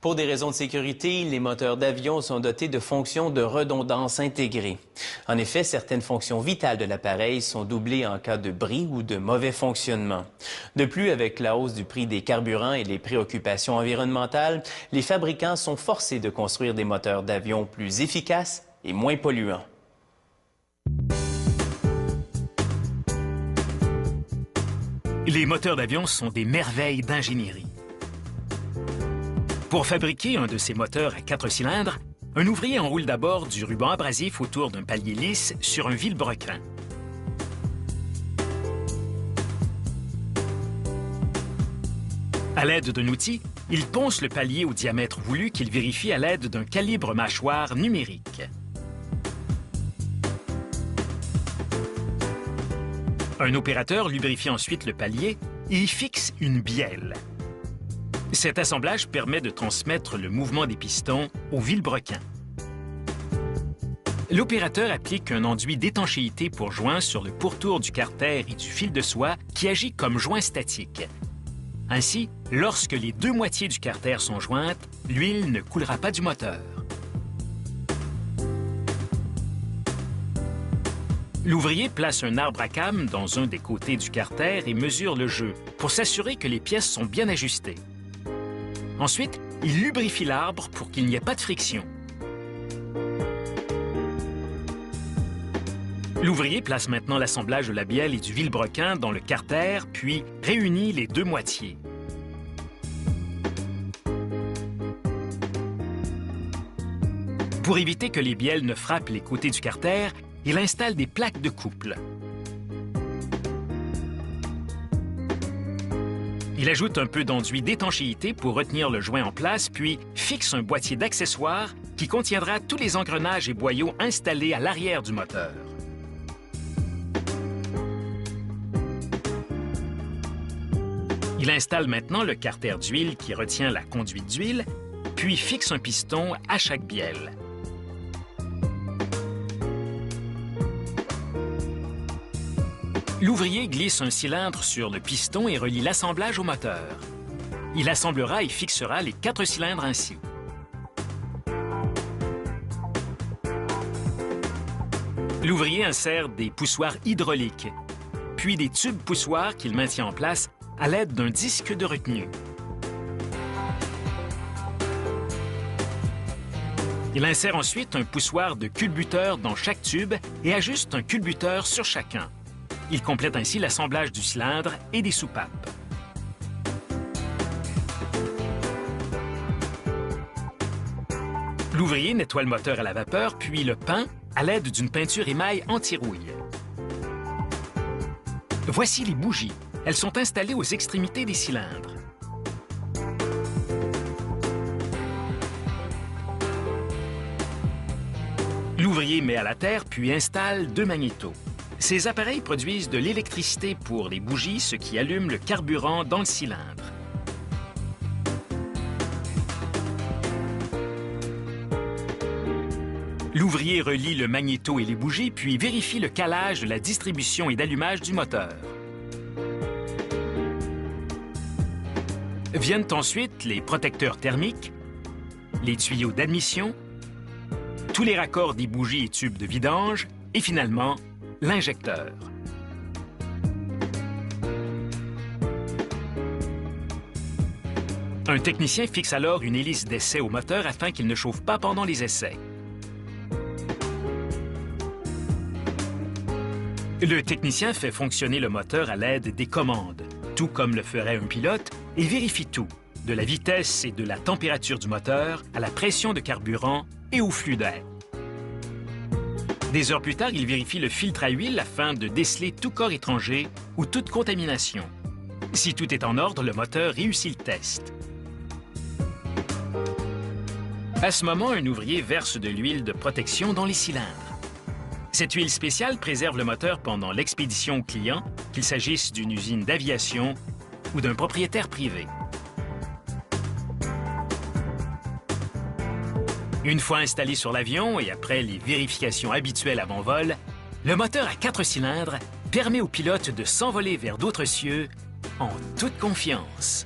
Pour des raisons de sécurité, les moteurs d'avion sont dotés de fonctions de redondance intégrées. En effet, certaines fonctions vitales de l'appareil sont doublées en cas de bris ou de mauvais fonctionnement. De plus, avec la hausse du prix des carburants et les préoccupations environnementales, les fabricants sont forcés de construire des moteurs d'avion plus efficaces et moins polluants. Les moteurs d'avion sont des merveilles d'ingénierie. Pour fabriquer un de ces moteurs à 4 cylindres, un ouvrier enroule d'abord du ruban abrasif autour d'un palier lisse sur un vilebrequin. À l'aide d'un outil, il ponce le palier au diamètre voulu qu'il vérifie à l'aide d'un calibre mâchoire numérique. Un opérateur lubrifie ensuite le palier et y fixe une bielle. Cet assemblage permet de transmettre le mouvement des pistons au vilebrequin. L'opérateur applique un enduit d'étanchéité pour joint sur le pourtour du carter et du fil de soie qui agit comme joint statique. Ainsi, lorsque les deux moitiés du carter sont jointes, l'huile ne coulera pas du moteur. L'ouvrier place un arbre à cames dans un des côtés du carter et mesure le jeu pour s'assurer que les pièces sont bien ajustées. Ensuite, il lubrifie l'arbre pour qu'il n'y ait pas de friction. L'ouvrier place maintenant l'assemblage de la bielle et du vilebrequin dans le carter, puis réunit les deux moitiés. Pour éviter que les bielles ne frappent les côtés du carter, il installe des plaques de couple. Il ajoute un peu d'enduit d'étanchéité pour retenir le joint en place, puis fixe un boîtier d'accessoires qui contiendra tous les engrenages et boyaux installés à l'arrière du moteur. Il installe maintenant le carter d'huile qui retient la conduite d'huile, puis fixe un piston à chaque bielle. L'ouvrier glisse un cylindre sur le piston et relie l'assemblage au moteur. Il assemblera et fixera les 4 cylindres ainsi. L'ouvrier insère des poussoirs hydrauliques, puis des tubes poussoirs qu'il maintient en place à l'aide d'un disque de retenue. Il insère ensuite un poussoir de culbuteur dans chaque tube et ajuste un culbuteur sur chacun. Il complète ainsi l'assemblage du cylindre et des soupapes. L'ouvrier nettoie le moteur à la vapeur, puis le peint à l'aide d'une peinture émail anti-rouille. Voici les bougies. Elles sont installées aux extrémités des cylindres. L'ouvrier met à la terre, puis installe 2 magnétos. Ces appareils produisent de l'électricité pour les bougies, ce qui allume le carburant dans le cylindre. L'ouvrier relie le magnéto et les bougies, puis vérifie le calage de la distribution et d'allumage du moteur. Viennent ensuite les protecteurs thermiques, les tuyaux d'admission, tous les raccords des bougies et tubes de vidange, et finalement, l'injecteur. Un technicien fixe alors une hélice d'essai au moteur afin qu'il ne chauffe pas pendant les essais. Le technicien fait fonctionner le moteur à l'aide des commandes, tout comme le ferait un pilote, et vérifie tout, de la vitesse et de la température du moteur à la pression de carburant et au flux d'air. Des heures plus tard, il vérifie le filtre à huile afin de déceler tout corps étranger ou toute contamination. Si tout est en ordre, le moteur réussit le test. À ce moment, un ouvrier verse de l'huile de protection dans les cylindres. Cette huile spéciale préserve le moteur pendant l'expédition au client, qu'il s'agisse d'une usine d'aviation ou d'un propriétaire privé. Une fois installé sur l'avion et après les vérifications habituelles avant vol, le moteur à 4 cylindres permet au pilote de s'envoler vers d'autres cieux en toute confiance.